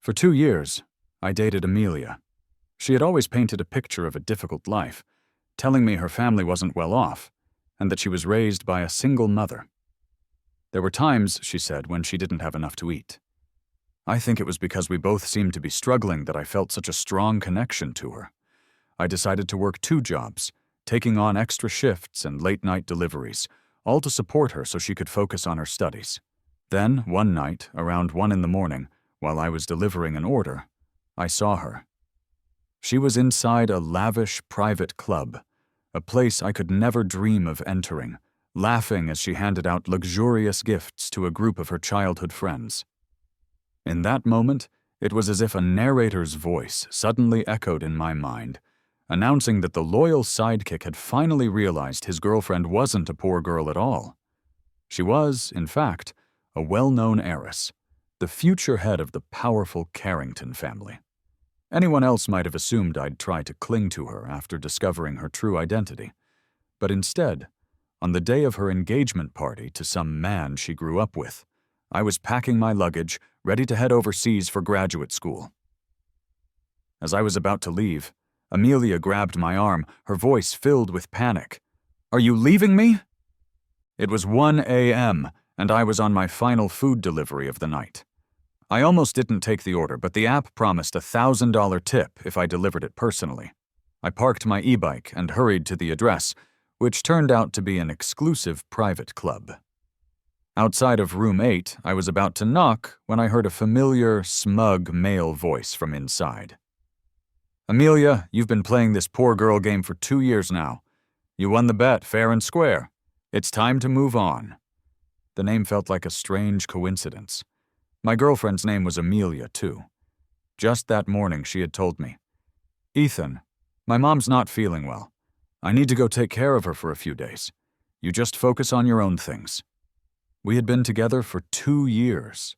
For 2 years, I dated Amelia. She had always painted a picture of a difficult life, telling me her family wasn't well off, and that she was raised by a single mother. There were times, she said, when she didn't have enough to eat. I think it was because we both seemed to be struggling that I felt such a strong connection to her. I decided to work 2 jobs, taking on extra shifts and late-night deliveries, all to support her so she could focus on her studies. Then, one night, around 1 in the morning, while I was delivering an order, I saw her. She was inside a lavish private club, a place I could never dream of entering, laughing as she handed out luxurious gifts to a group of her childhood friends. In that moment, it was as if a narrator's voice suddenly echoed in my mind, announcing that the loyal sidekick had finally realized his girlfriend wasn't a poor girl at all. She was, in fact, a well-known heiress, the future head of the powerful Carrington family. Anyone else might have assumed I'd try to cling to her after discovering her true identity. But instead, on the day of her engagement party to some man she grew up with, I was packing my luggage, ready to head overseas for graduate school. As I was about to leave, Amelia grabbed my arm, her voice filled with panic. "Are you leaving me?" It was 1 a.m., and I was on my final food delivery of the night. I almost didn't take the order, but the app promised a $1,000 tip if I delivered it personally. I parked my e-bike and hurried to the address, which turned out to be an exclusive private club. Outside of room 8, I was about to knock when I heard a familiar, smug male voice from inside. "Amelia, you've been playing this poor girl game for 2 years now. You won the bet fair and square. It's time to move on." The name felt like a strange coincidence. My girlfriend's name was Amelia, too. Just that morning, she had told me, "Ethan, my mom's not feeling well. I need to go take care of her for a few days. You just focus on your own things." We had been together for 2 years.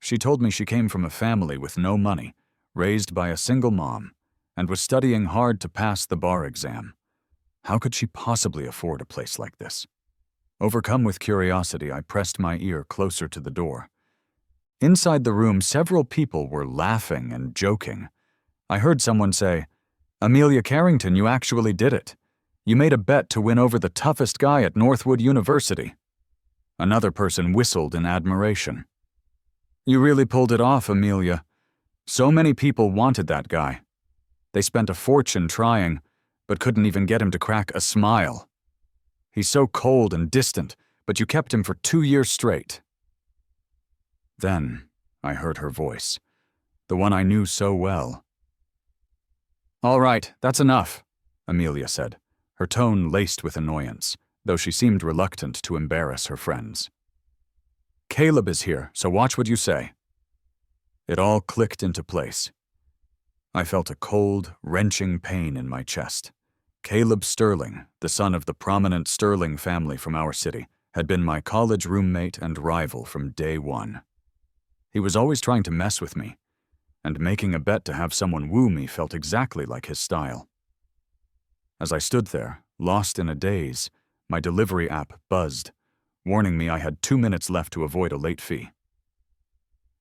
She told me she came from a family with no money, raised by a single mom, and was studying hard to pass the bar exam. How could she possibly afford a place like this? Overcome with curiosity, I pressed my ear closer to the door. Inside the room, several people were laughing and joking. I heard someone say, "Amelia Carrington, you actually did it. You made a bet to win over the toughest guy at Northwood University." Another person whistled in admiration. "You really pulled it off, Amelia. So many people wanted that guy. They spent a fortune trying, but couldn't even get him to crack a smile. He's so cold and distant, but you kept him for 2 years straight." Then I heard her voice, the one I knew so well. "All right, that's enough," Amelia said, her tone laced with annoyance, though she seemed reluctant to embarrass her friends. "Caleb is here, so watch what you say." It all clicked into place. I felt a cold, wrenching pain in my chest. Caleb Sterling, the son of the prominent Sterling family from our city, had been my college roommate and rival from day one. He was always trying to mess with me, and making a bet to have someone woo me felt exactly like his style. As I stood there, lost in a daze, my delivery app buzzed, warning me I had 2 minutes left to avoid a late fee.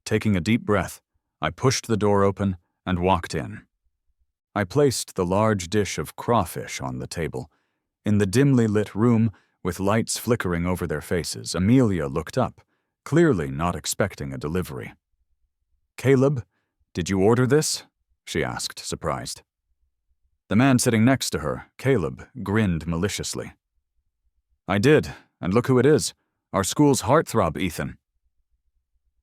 Taking a deep breath, I pushed the door open and walked in. I placed the large dish of crawfish on the table. In the dimly lit room, with lights flickering over their faces, Amelia looked up, clearly not expecting a delivery. "Caleb, did you order this?" she asked, surprised. The man sitting next to her, Caleb, grinned maliciously. "I did, and look who it is. Our school's heartthrob, Ethan."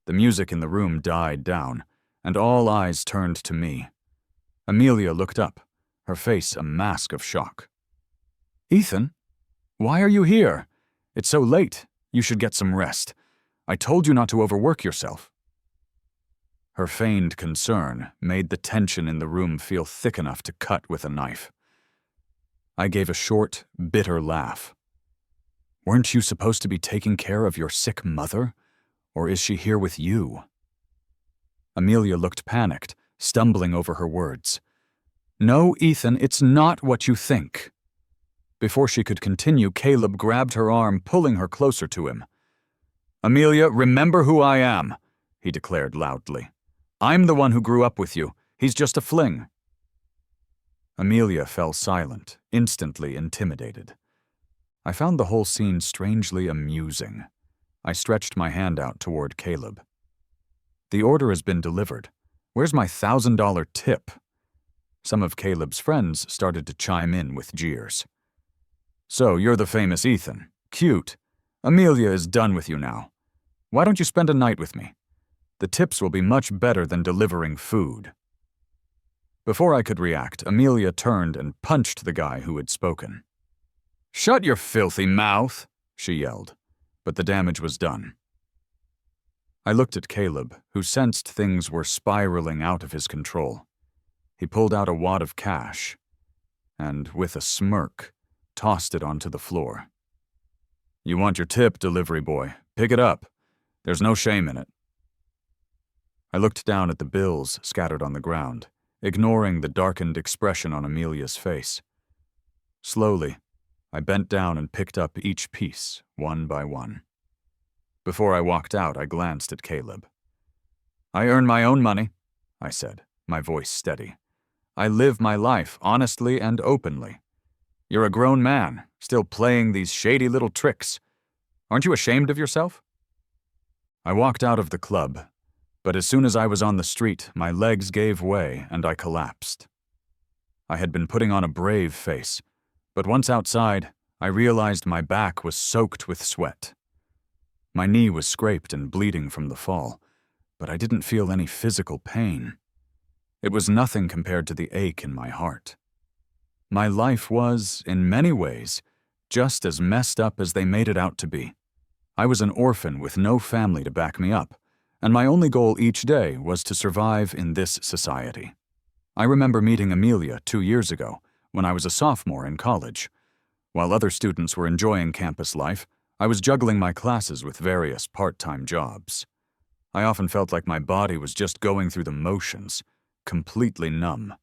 The music in the room died down, and all eyes turned to me. Amelia looked up, her face a mask of shock. "Ethan, why are you here? It's so late. You should get some rest. I told you not to overwork yourself." Her feigned concern made the tension in the room feel thick enough to cut with a knife. I gave a short, bitter laugh. "Weren't you supposed to be taking care of your sick mother? Or is she here with you?" Amelia looked panicked, stumbling over her words. "No, Ethan, it's not what you think." Before she could continue, Caleb grabbed her arm, pulling her closer to him. "Amelia, remember who I am," he declared loudly. I'm the one who grew up with you. He's just a fling." Amelia fell silent, instantly intimidated. I found the whole scene strangely amusing. I stretched my hand out toward Caleb. "The order has been delivered. Where's my $1,000 tip?" Some of Caleb's friends started to chime in with jeers. "So you're the famous Ethan. Cute. Amelia is done with you now. Why don't you spend a night with me? The tips will be much better than delivering food." Before I could react, Amelia turned and punched the guy who had spoken. "Shut your filthy mouth," she yelled, but the damage was done. I looked at Caleb, who sensed things were spiraling out of his control. He pulled out a wad of cash and, with a smirk, tossed it onto the floor. "You want your tip, delivery boy. Pick it up. There's no shame in it." I looked down at the bills scattered on the ground, ignoring the darkened expression on Amelia's face. Slowly, I bent down and picked up each piece, one by one. Before I walked out, I glanced at Caleb. "I earn my own money," I said, my voice steady. "I live my life honestly and openly. You're a grown man, still playing these shady little tricks. Aren't you ashamed of yourself?" I walked out of the club, but as soon as I was on the street, my legs gave way and I collapsed. I had been putting on a brave face, but once outside, I realized my back was soaked with sweat. My knee was scraped and bleeding from the fall, but I didn't feel any physical pain. It was nothing compared to the ache in my heart. My life was, in many ways, just as messed up as they made it out to be. I was an orphan with no family to back me up, and my only goal each day was to survive in this society. I remember meeting Amelia 2 years ago, when I was a sophomore in college. While other students were enjoying campus life, I was juggling my classes with various part-time jobs. I often felt like my body was just going through the motions, completely numb.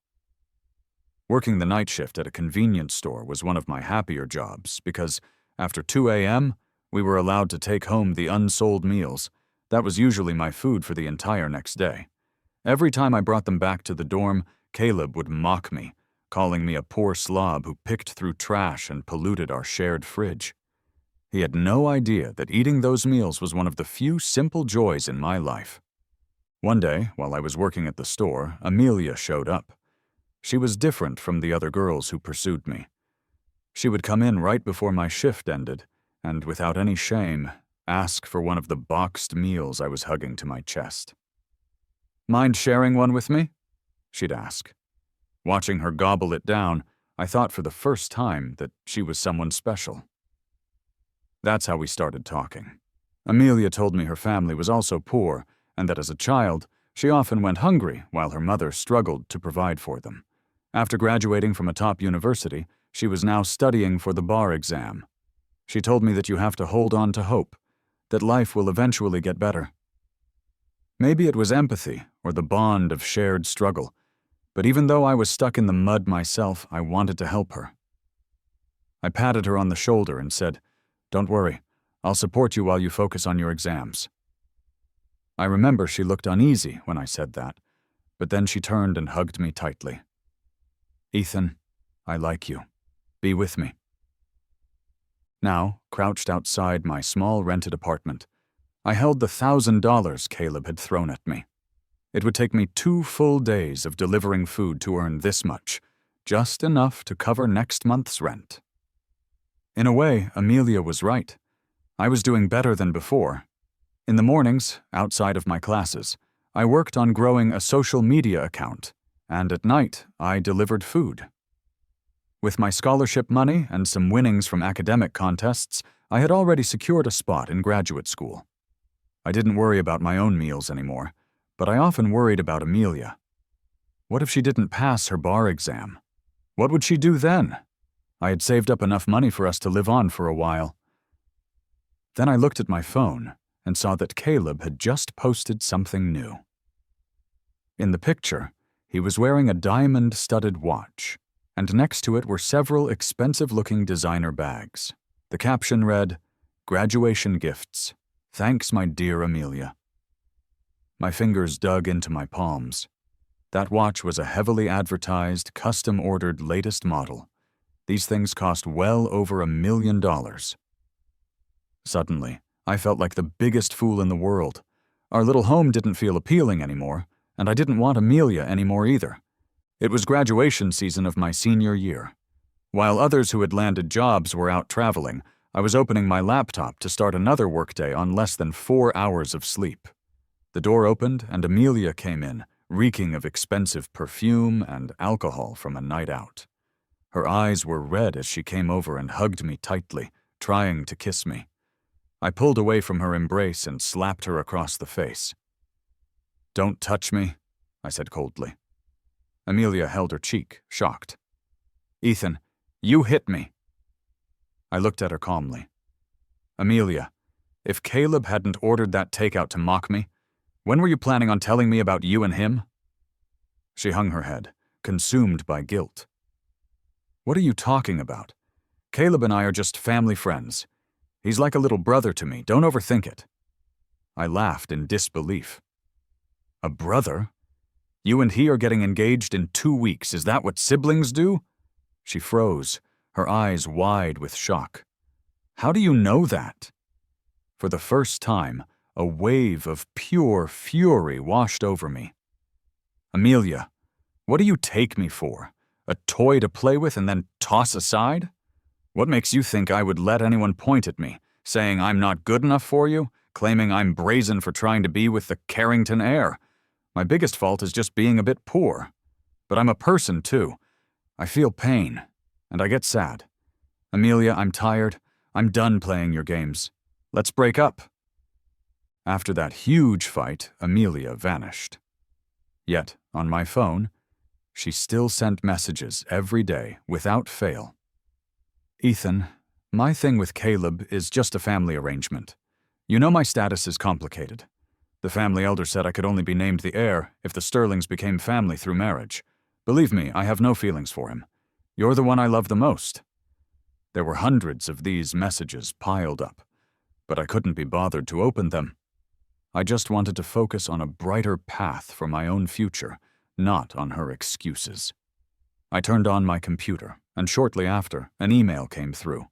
Working the night shift at a convenience store was one of my happier jobs because, after 2 a.m., we were allowed to take home the unsold meals. That was usually my food for the entire next day. Every time I brought them back to the dorm, Caleb would mock me, calling me a poor slob who picked through trash and polluted our shared fridge. He had no idea that eating those meals was one of the few simple joys in my life. One day, while I was working at the store, Amelia showed up. She was different from the other girls who pursued me. She would come in right before my shift ended, and without any shame, ask for one of the boxed meals I was hugging to my chest. "Mind sharing one with me?" she'd ask. Watching her gobble it down, I thought for the first time that she was someone special. That's how we started talking. Amelia told me her family was also poor, and that as a child, she often went hungry while her mother struggled to provide for them. After graduating from a top university, she was now studying for the bar exam. She told me that you have to hold on to hope, that life will eventually get better. Maybe it was empathy or the bond of shared struggle, but even though I was stuck in the mud myself, I wanted to help her. I patted her on the shoulder and said, "Don't worry, I'll support you while you focus on your exams." I remember she looked uneasy when I said that, but then she turned and hugged me tightly. "Ethan, I like you. Be with me." Now, crouched outside my small rented apartment, I held the $1,000 Caleb had thrown at me. It would take me 2 full days of delivering food to earn this much, just enough to cover next month's rent. In a way, Amelia was right. I was doing better than before. In the mornings, outside of my classes, I worked on growing a social media account, and at night, I delivered food. With my scholarship money and some winnings from academic contests, I had already secured a spot in graduate school. I didn't worry about my own meals anymore, but I often worried about Amelia. What if she didn't pass her bar exam? What would she do then? I had saved up enough money for us to live on for a while. Then I looked at my phone and saw that Caleb had just posted something new. In the picture, he was wearing a diamond-studded watch, and next to it were several expensive-looking designer bags. The caption read, "Graduation gifts. Thanks, my dear Amelia." My fingers dug into my palms. That watch was a heavily advertised, custom-ordered latest model. These things cost well over $1 million. Suddenly, I felt like the biggest fool in the world. Our little home didn't feel appealing anymore, and I didn't want Amelia anymore either. It was graduation season of my senior year. While others who had landed jobs were out traveling, I was opening my laptop to start another workday on less than 4 hours of sleep. The door opened and Amelia came in, reeking of expensive perfume and alcohol from a night out. Her eyes were red as she came over and hugged me tightly, trying to kiss me. I pulled away from her embrace and slapped her across the face. "Don't touch me," I said coldly. Amelia held her cheek, shocked. "Ethan, you hit me." I looked at her calmly. "Amelia, if Caleb hadn't ordered that takeout to mock me, when were you planning on telling me about you and him?" She hung her head, consumed by guilt. "What are you talking about? Caleb and I are just family friends. He's like a little brother to me. Don't overthink it." I laughed in disbelief. "A brother? You and he are getting engaged in 2 weeks. Is that what siblings do?" She froze, her eyes wide with shock. "How do you know that?" For the first time, a wave of pure fury washed over me. "Amelia, what do you take me for? A toy to play with and then toss aside? What makes you think I would let anyone point at me, saying I'm not good enough for you, claiming I'm brazen for trying to be with the Carrington heir? My biggest fault is just being a bit poor. But I'm a person, too. I feel pain, and I get sad. Amelia, I'm tired. I'm done playing your games. Let's break up." After that huge fight, Amelia vanished. Yet, on my phone, she still sent messages every day, without fail. "Ethan, my thing with Caleb is just a family arrangement. You know my status is complicated. The family elder said I could only be named the heir if the Sterlings became family through marriage. Believe me, I have no feelings for him. You're the one I love the most." There were hundreds of these messages piled up, but I couldn't be bothered to open them. I just wanted to focus on a brighter path for my own future, not on her excuses. I turned on my computer, and shortly after, an email came through.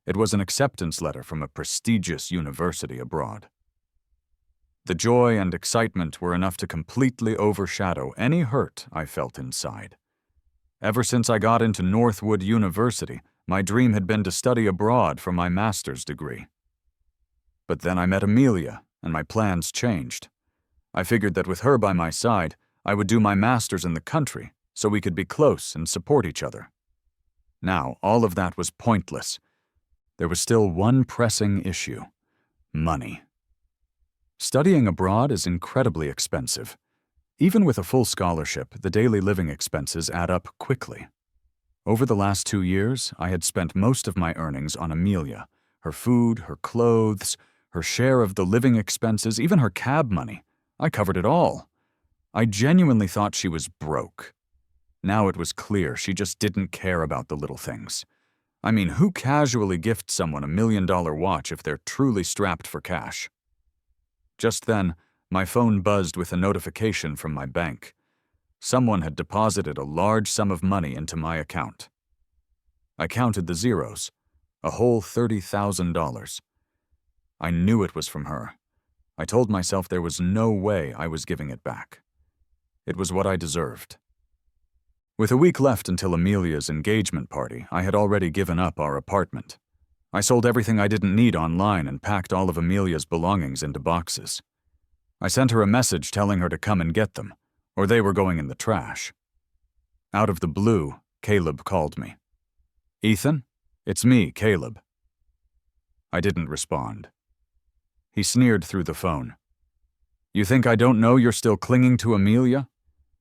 It was an acceptance letter from a prestigious university abroad. The joy and excitement were enough to completely overshadow any hurt I felt inside. Ever since I got into Northwood University, my dream had been to study abroad for my master's degree. But then I met Amelia, and my plans changed. I figured that with her by my side, I would do my master's in the country, so we could be close and support each other. Now, all of that was pointless. There was still one pressing issue: money. Studying abroad is incredibly expensive. Even with a full scholarship, the daily living expenses add up quickly. Over the last 2 years, I had spent most of my earnings on Amelia, her food, her clothes, her share of the living expenses, even her cab money. I covered it all. I genuinely thought she was broke. Now it was clear she just didn't care about the little things. I mean, who casually gifts someone $1 million watch if they're truly strapped for cash? Just then, my phone buzzed with a notification from my bank. Someone had deposited a large sum of money into my account. I counted the zeros, a whole $30,000. I knew it was from her. I told myself there was no way I was giving it back. It was what I deserved. With a week left until Amelia's engagement party, I had already given up our apartment. I sold everything I didn't need online and packed all of Amelia's belongings into boxes. I sent her a message telling her to come and get them, or they were going in the trash. Out of the blue, Caleb called me. "Ethan, it's me, Caleb." I didn't respond. He sneered through the phone. "You think I don't know you're still clinging to Amelia?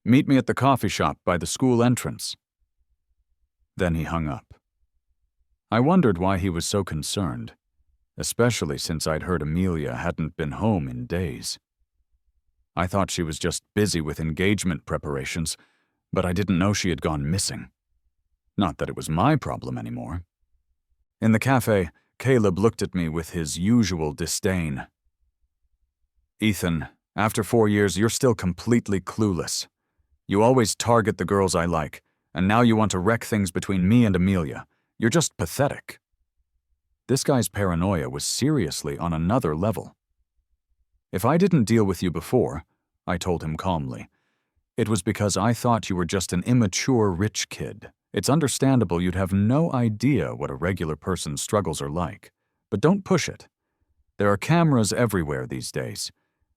Meet me at the coffee shop by the school entrance." Then he hung up. I wondered why he was so concerned, especially since I'd heard Amelia hadn't been home in days. I thought she was just busy with engagement preparations, but I didn't know she had gone missing. Not that it was my problem anymore. In the cafe, Caleb looked at me with his usual disdain. "Ethan, After 4 years, you're still completely clueless. You always target the girls I like, and now you want to wreck things between me and Amelia. You're just pathetic." This guy's paranoia was seriously on another level. "If I didn't deal with you before," I told him calmly, "it was because I thought you were just an immature rich kid. It's understandable you'd have no idea what a regular person's struggles are like. But don't push it. There are cameras everywhere these days.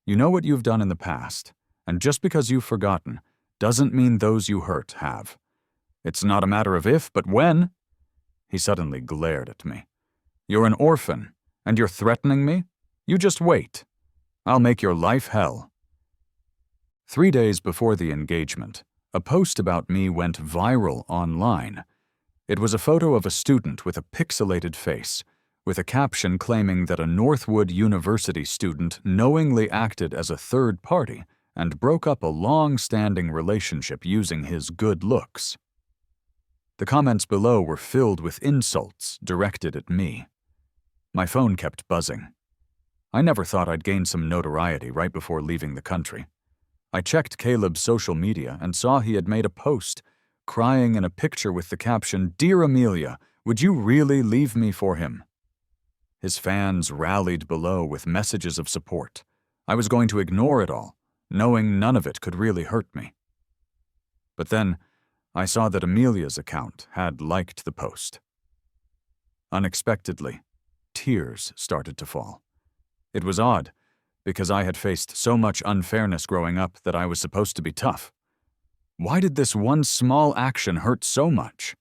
You know what you've done in the past, and just because you've forgotten doesn't mean those you hurt have. It's not a matter of if, but when." He suddenly glared at me. "You're an orphan, and you're threatening me? You just wait. I'll make your life hell." 3 days before the engagement, a post about me went viral online. It was a photo of a student with a pixelated face, with a caption claiming that a Northwood University student knowingly acted as a third party and broke up a long-standing relationship using his good looks. The comments below were filled with insults directed at me. My phone kept buzzing. I never thought I'd gain some notoriety right before leaving the country. I checked Caleb's social media and saw he had made a post, crying in a picture with the caption, "Dear Amelia, would you really leave me for him?" His fans rallied below with messages of support. I was going to ignore it all, knowing none of it could really hurt me. But then, I saw that Amelia's account had liked the post. Unexpectedly, tears started to fall. It was odd, because I had faced so much unfairness growing up that I was supposed to be tough. Why did this one small action hurt so much?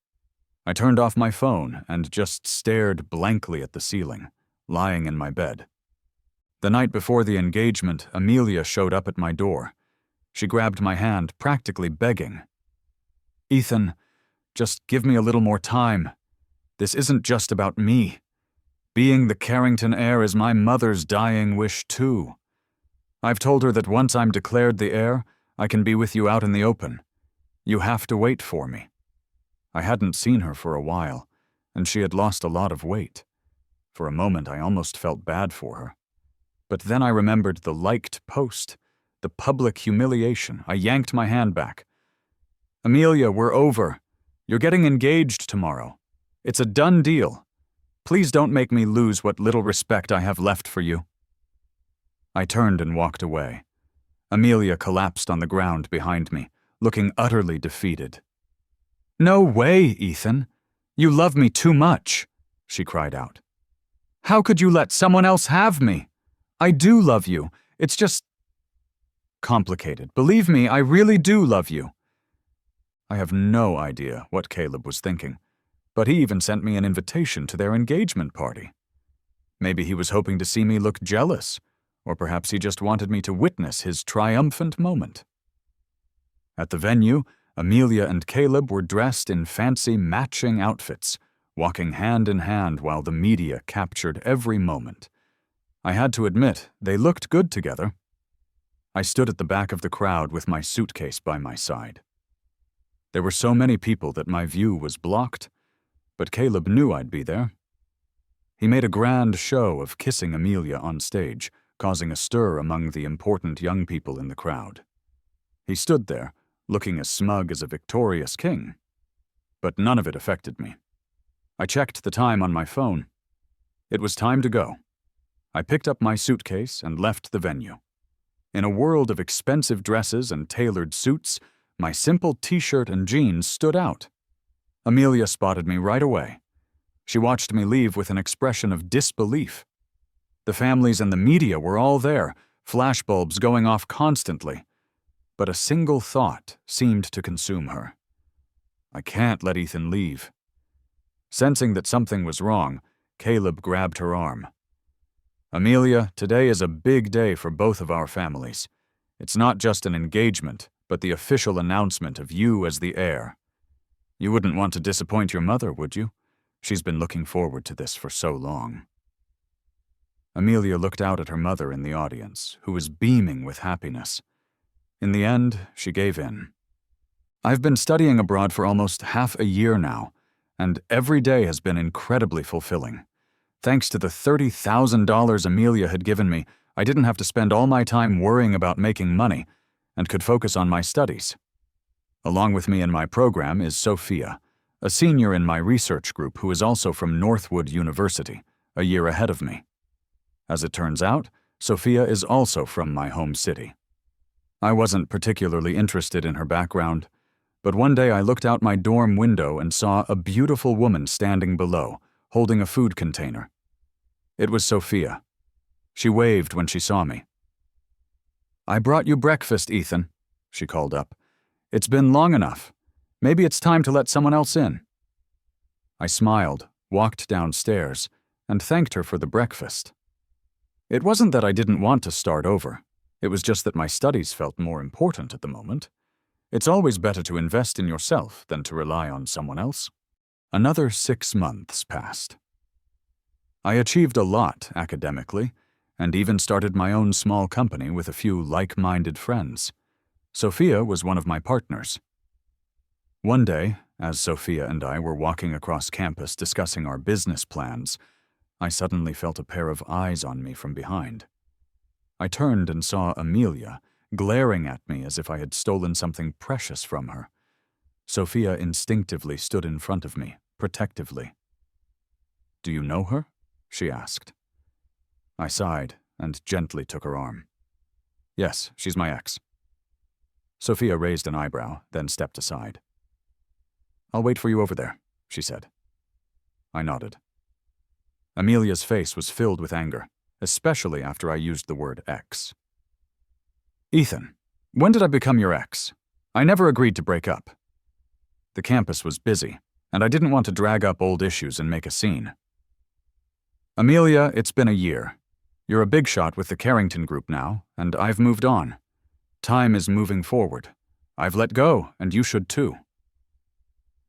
I turned off my phone and just stared blankly at the ceiling, lying in my bed. The night before the engagement, Amelia showed up at my door. She grabbed my hand, practically begging. "Ethan, just give me a little more time. This isn't just about me. Being the Carrington heir is my mother's dying wish too. I've told her that once I'm declared the heir, I can be with you out in the open. You have to wait for me." I hadn't seen her for a while, and she had lost a lot of weight. For a moment, I almost felt bad for her. But then I remembered the liked post, the public humiliation. I yanked my hand back. "Amelia, we're over. You're getting engaged tomorrow. It's a done deal. Please don't make me lose what little respect I have left for you." I turned and walked away. Amelia collapsed on the ground behind me, looking utterly defeated. "No way, Ethan. You love me too much," she cried out. "How could you let someone else have me? I do love you. It's just complicated. Believe me, I really do love you." I have no idea what Caleb was thinking, but he even sent me an invitation to their engagement party. Maybe he was hoping to see me look jealous, or perhaps he just wanted me to witness his triumphant moment. At the venue, Amelia and Caleb were dressed in fancy matching outfits, walking hand in hand while the media captured every moment. I had to admit, they looked good together. I stood at the back of the crowd with my suitcase by my side. There were so many people that my view was blocked, but Caleb knew I'd be there. He made a grand show of kissing Amelia on stage, causing a stir among the important young people in the crowd. He stood there, looking as smug as a victorious king. But none of it affected me. I checked the time on my phone. It was time to go. I picked up my suitcase and left the venue. In a world of expensive dresses and tailored suits, my simple t-shirt and jeans stood out. Amelia spotted me right away. She watched me leave with an expression of disbelief. The families and the media were all there, flashbulbs going off constantly. But a single thought seemed to consume her. I can't let Ethan leave. Sensing that something was wrong, Caleb grabbed her arm. "Amelia, today is a big day for both of our families. It's not just an engagement, but the official announcement of you as the heir. You wouldn't want to disappoint your mother, would you? She's been looking forward to this for so long." Amelia looked out at her mother in the audience, who was beaming with happiness. In the end, she gave in. "I've been studying abroad for almost half a year now, and every day has been incredibly fulfilling. Thanks to the $30,000 Amelia had given me, I didn't have to spend all my time worrying about making money and could focus on my studies. Along with me in my program is Sophia, a senior in my research group who is also from Northwood University, a year ahead of me. As it turns out, Sophia is also from my home city. I wasn't particularly interested in her background, but one day I looked out my dorm window and saw a beautiful woman standing below, holding a food container. It was Sophia. She waved when she saw me. "I brought you breakfast, Ethan," she called up. "It's been long enough. Maybe it's time to let someone else in." I smiled, walked downstairs, and thanked her for the breakfast. It wasn't that I didn't want to start over. It was just that my studies felt more important at the moment. It's always better to invest in yourself than to rely on someone else. Another 6 months passed. I achieved a lot academically, and even started my own small company with a few like-minded friends. Sophia was one of my partners. One day, as Sophia and I were walking across campus discussing our business plans, I suddenly felt a pair of eyes on me from behind. I turned and saw Amelia, glaring at me as if I had stolen something precious from her. Sophia instinctively stood in front of me, protectively. "Do you know her?" she asked. I sighed and gently took her arm. "Yes, she's my ex." Sophia raised an eyebrow, then stepped aside. "I'll wait for you over there," she said. I nodded. Amelia's face was filled with anger, especially after I used the word ex. "Ethan, when did I become your ex? I never agreed to break up." The campus was busy, and I didn't want to drag up old issues and make a scene. "Amelia, it's been a year. You're a big shot with the Carrington Group now, and I've moved on. Time is moving forward. I've let go, and you should too."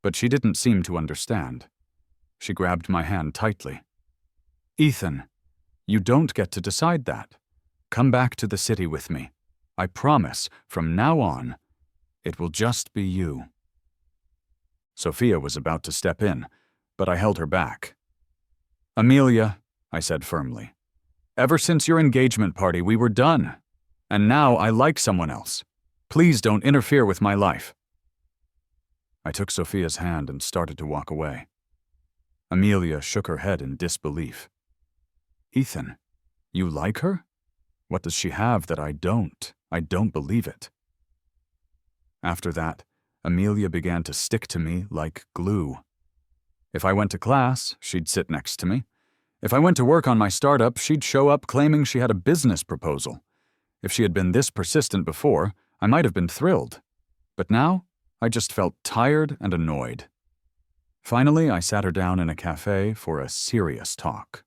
But she didn't seem to understand. She grabbed my hand tightly. "Ethan, you don't get to decide that. Come back to the city with me. I promise, from now on, it will just be you." Sophia was about to step in, but I held her back. "Amelia," I said firmly, "ever since your engagement party, we were done. And now I like someone else. Please don't interfere with my life." I took Sophia's hand and started to walk away. Amelia shook her head in disbelief. "Ethan, you like her? What does she have that I don't? I don't believe it." After that, Amelia began to stick to me like glue. If I went to class, she'd sit next to me. If I went to work on my startup, she'd show up claiming she had a business proposal. If she had been this persistent before, I might have been thrilled. But now, I just felt tired and annoyed. Finally, I sat her down in a cafe for a serious talk.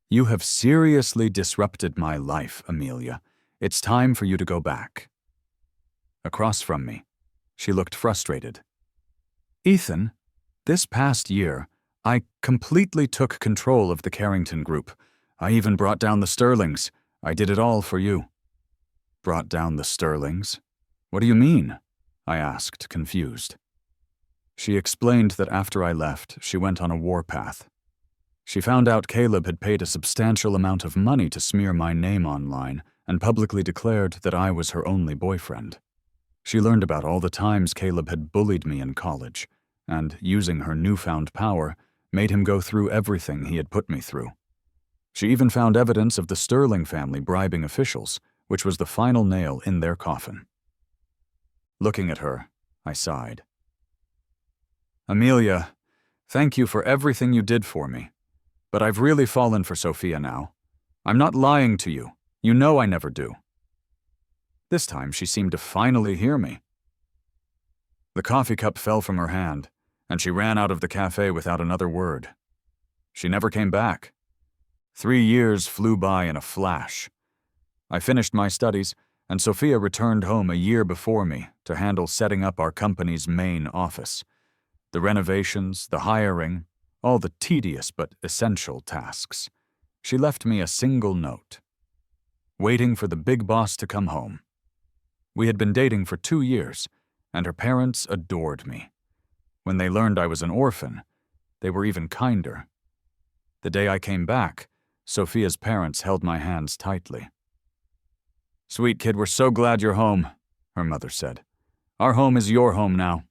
"You have seriously disrupted my life, Amelia. It's time for you to go back." Across from me, she looked frustrated. "Ethan, this past year, I completely took control of the Carrington Group. I even brought down the Sterlings. I did it all for you." "Brought down the Sterlings? What do you mean?" I asked, confused. She explained that after I left, she went on a warpath. She found out Caleb had paid a substantial amount of money to smear my name online and publicly declared that I was her only boyfriend. She learned about all the times Caleb had bullied me in college, and, using her newfound power, made him go through everything he had put me through. She even found evidence of the Sterling family bribing officials, which was the final nail in their coffin. Looking at her, I sighed. "Amelia, thank you for everything you did for me. But I've really fallen for Sophia now. I'm not lying to you. You know I never do." This time she seemed to finally hear me. The coffee cup fell from her hand, and she ran out of the cafe without another word. She never came back. 3 years flew by in a flash. I finished my studies, and Sophia returned home a year before me to handle setting up our company's main office. The renovations, the hiring, all the tedious but essential tasks. She left me a single note. Waiting for the big boss to come home. We had been dating for 2 years, and her parents adored me. When they learned I was an orphan, they were even kinder. The day I came back, Sophia's parents held my hands tightly. "Sweet kid, we're so glad you're home," her mother said. "Our home is your home now."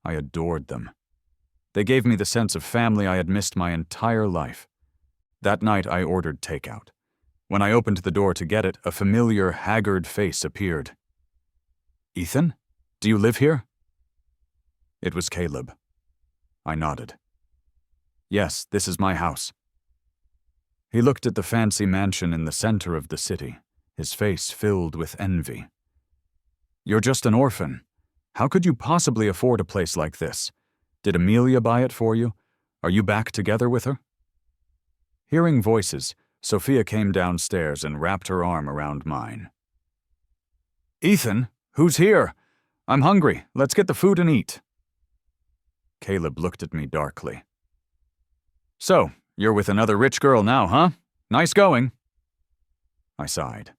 I adored them. They gave me the sense of family I had missed my entire life. That night I ordered takeout. When I opened the door to get it, a familiar, haggard face appeared. "Ethan? Do you live here?" It was Caleb. I nodded. "Yes, this is my house." He looked at the fancy mansion in the center of the city, his face filled with envy. "You're just an orphan. How could you possibly afford a place like this? Did Amelia buy it for you? Are you back together with her?" Hearing voices, Sophia came downstairs and wrapped her arm around mine. "Ethan, who's here? I'm hungry. Let's get the food and eat." Caleb looked at me darkly. "So, you're with another rich girl now, huh? Nice going." I sighed.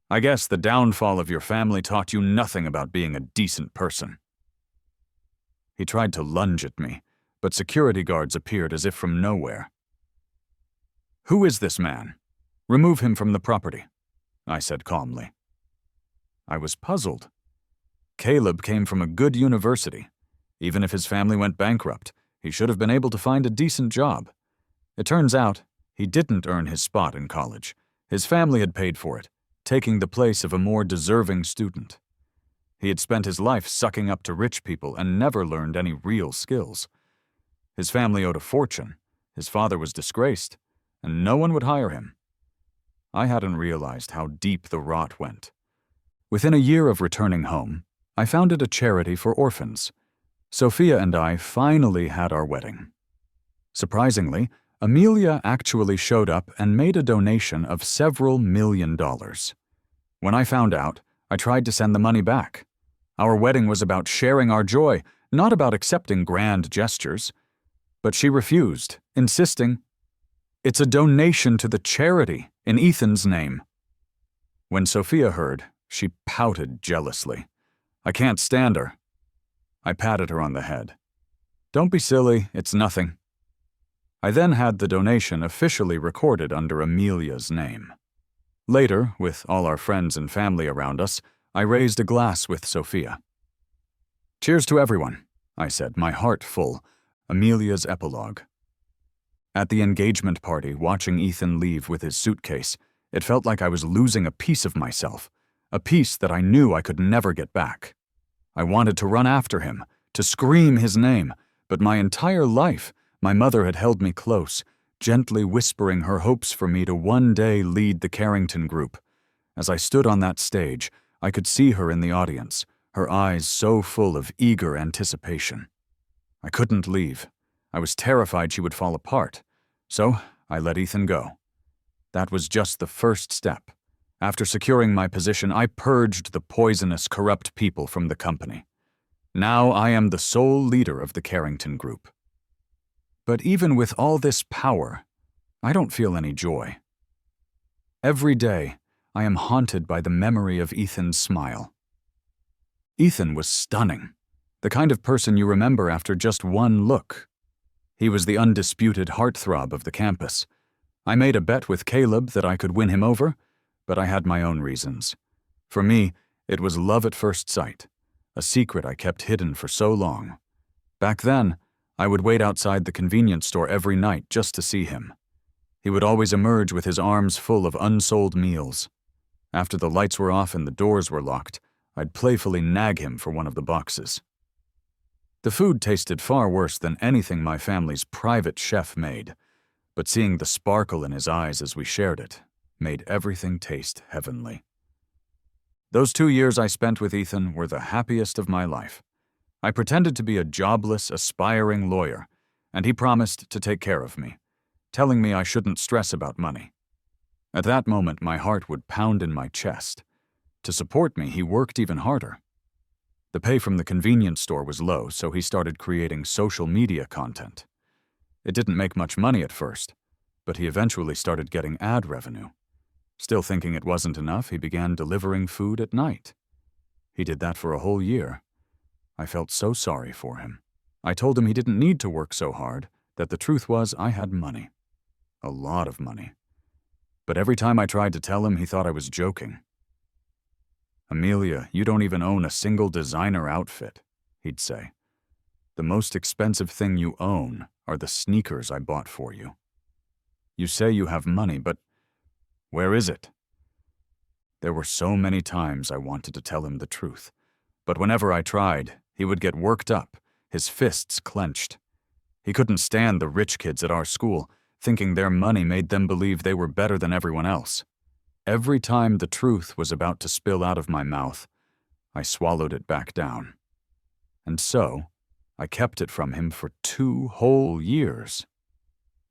"I guess the downfall of your family taught you nothing about being a decent person." He tried to lunge at me, but security guards appeared as if from nowhere. "Who is this man? Remove him from the property," I said calmly. I was puzzled. Caleb came from a good university. Even if his family went bankrupt, he should have been able to find a decent job. It turns out, he didn't earn his spot in college. His family had paid for it, taking the place of a more deserving student. He had spent his life sucking up to rich people and never learned any real skills. His family owed a fortune, his father was disgraced, and no one would hire him. I hadn't realized how deep the rot went. Within a year of returning home, I founded a charity for orphans. Sophia and I finally had our wedding. Surprisingly, Amelia actually showed up and made a donation of several $1,000,000. When I found out, I tried to send the money back. Our wedding was about sharing our joy, not about accepting grand gestures. But she refused, insisting, "It's a donation to the charity in Ethan's name." When Sophia heard, she pouted jealously. "I can't stand her." I patted her on the head. "Don't be silly, it's nothing." I then had the donation officially recorded under Amelia's name. Later, with all our friends and family around us, I raised a glass with Sophia. "Cheers to everyone," I said, my heart full. Amelia's epilogue. At the engagement party, watching Ethan leave with his suitcase, it felt like I was losing a piece of myself, a piece that I knew I could never get back. I wanted to run after him, to scream his name, but my entire life, my mother had held me close, gently whispering her hopes for me to one day lead the Carrington Group. As I stood on that stage, I could see her in the audience, her eyes so full of eager anticipation. I couldn't leave. I was terrified she would fall apart, so I let Ethan go. That was just the first step. After securing my position, I purged the poisonous, corrupt people from the company. Now I am the sole leader of the Carrington Group. But even with all this power, I don't feel any joy. Every day, I am haunted by the memory of Ethan's smile. Ethan was stunning, the kind of person you remember after just one look. He was the undisputed heartthrob of the campus. I made a bet with Caleb that I could win him over, but I had my own reasons. For me, it was love at first sight, a secret I kept hidden for so long. Back then, I would wait outside the convenience store every night just to see him. He would always emerge with his arms full of unsold meals. After the lights were off and the doors were locked, I'd playfully nag him for one of the boxes. The food tasted far worse than anything my family's private chef made, but seeing the sparkle in his eyes as we shared it made everything taste heavenly. Those 2 years I spent with Ethan were the happiest of my life. I pretended to be a jobless, aspiring lawyer, and he promised to take care of me, telling me I shouldn't stress about money. At that moment, my heart would pound in my chest. To support me, he worked even harder. The pay from the convenience store was low, so he started creating social media content. It didn't make much money at first, but he eventually started getting ad revenue. Still thinking it wasn't enough, he began delivering food at night. He did that for a whole year. I felt so sorry for him. I told him he didn't need to work so hard, that the truth was I had money. A lot of money. But every time I tried to tell him, he thought I was joking. "Amelia, you don't even own a single designer outfit," he'd say. "The most expensive thing you own are the sneakers I bought for you. You say you have money, but where is it?" There were so many times I wanted to tell him the truth, but whenever I tried, he would get worked up, his fists clenched. He couldn't stand the rich kids at our school, thinking their money made them believe they were better than everyone else. Every time the truth was about to spill out of my mouth, I swallowed it back down. And so, I kept it from him for 2 whole years.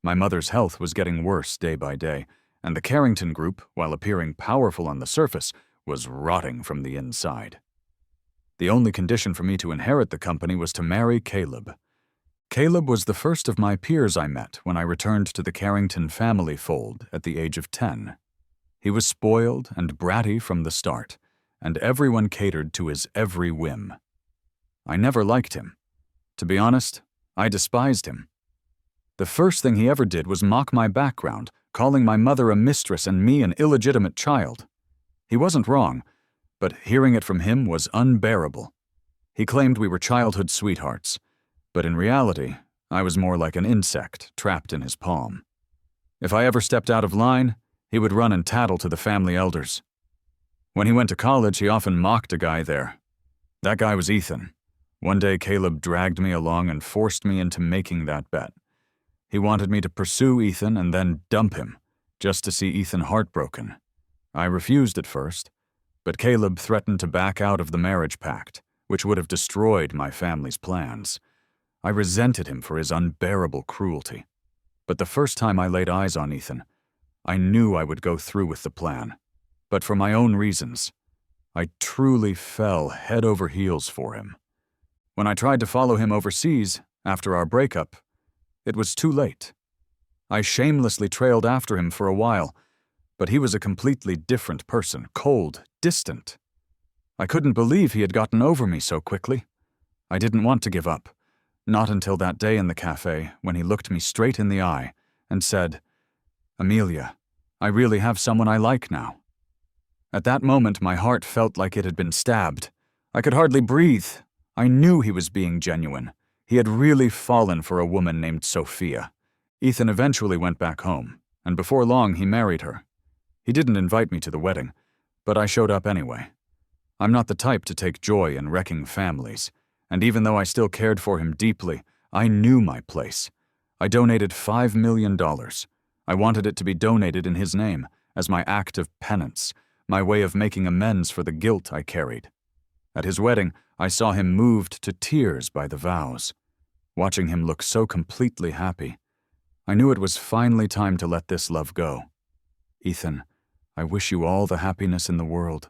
My mother's health was getting worse day by day, and the Carrington Group, while appearing powerful on the surface, was rotting from the inside. The only condition for me to inherit the company was to marry Caleb. Caleb was the first of my peers I met when I returned to the Carrington family fold at the age of 10. He was spoiled and bratty from the start, and everyone catered to his every whim. I never liked him. To be honest, I despised him. The first thing he ever did was mock my background, calling my mother a mistress and me an illegitimate child. He wasn't wrong, but hearing it from him was unbearable. He claimed we were childhood sweethearts, but in reality, I was more like an insect trapped in his palm. If I ever stepped out of line, he would run and tattle to the family elders. When he went to college, he often mocked a guy there. That guy was Ethan. One day, Caleb dragged me along and forced me into making that bet. He wanted me to pursue Ethan and then dump him, just to see Ethan heartbroken. I refused at first, but Caleb threatened to back out of the marriage pact, which would have destroyed my family's plans. I resented him for his unbearable cruelty. But the first time I laid eyes on Ethan, I knew I would go through with the plan. But for my own reasons, I truly fell head over heels for him. When I tried to follow him overseas, after our breakup, it was too late. I shamelessly trailed after him for a while, but he was a completely different person, cold, distant. I couldn't believe he had gotten over me so quickly. I didn't want to give up, not until that day in the cafe when he looked me straight in the eye and said, "Amelia, I really have someone I like now." At that moment, my heart felt like it had been stabbed. I could hardly breathe. I knew he was being genuine. He had really fallen for a woman named Sophia. Ethan eventually went back home, and before long he married her. He didn't invite me to the wedding, but I showed up anyway. I'm not the type to take joy in wrecking families, and even though I still cared for him deeply, I knew my place. I donated $5 million. I wanted it to be donated in his name, as my act of penance, my way of making amends for the guilt I carried. At his wedding, I saw him moved to tears by the vows. Watching him look so completely happy, I knew it was finally time to let this love go. Ethan, I wish you all the happiness in the world.